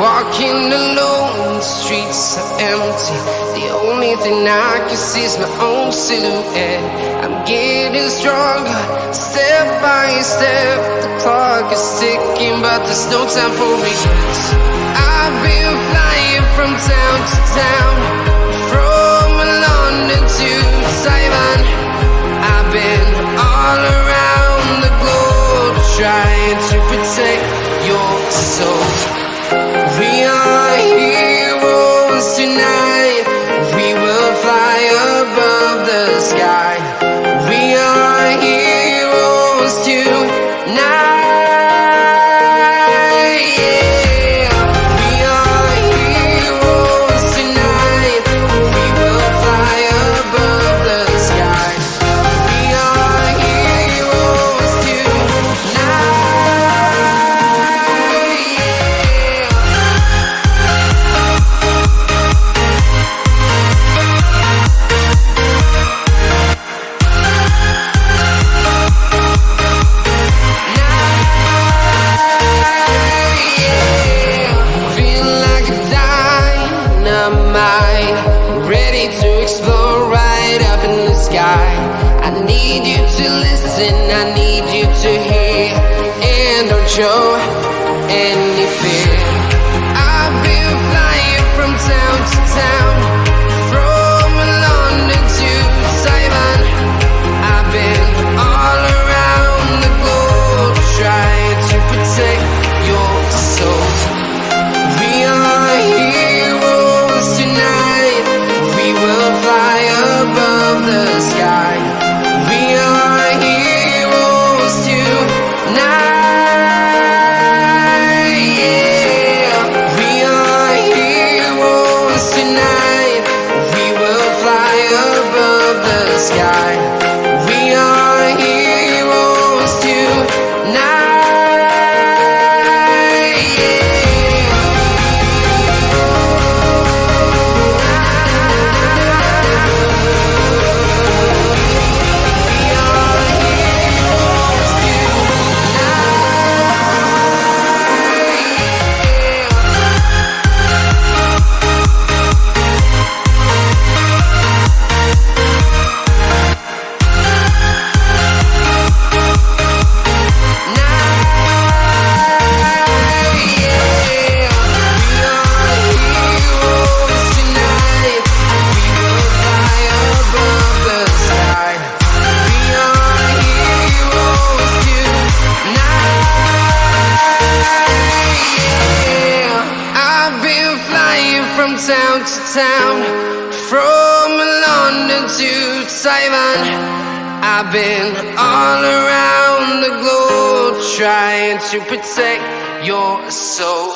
Walking alone, the streets are empty. The only thing I can see is my own silhouette. I'm getting stronger, step by step. The clock is ticking, but there's no time for regrets. I've been flying from town to town, from London to Taiwan. I've been all around the globe, trying to protect your soul. We are heroes tonight. We will fly above the sky. We are heroes tonight. Yeah. We are heroes tonight. We will fly above the sky. We are heroes tonight. I need you to listen, I need you to hear, and don't show any fear. I've been flying from town to town, from London to Taiwan. I've been all around the globe, trying to protect your soul. We are heroes tonight. We will fly above the sky. We are heroes tonight. Yeah. We are heroes tonight. We will fly above the sky. We are heroes tonight. From town to town, from London to Taiwan. I've been all around the globe, trying to protect your soul.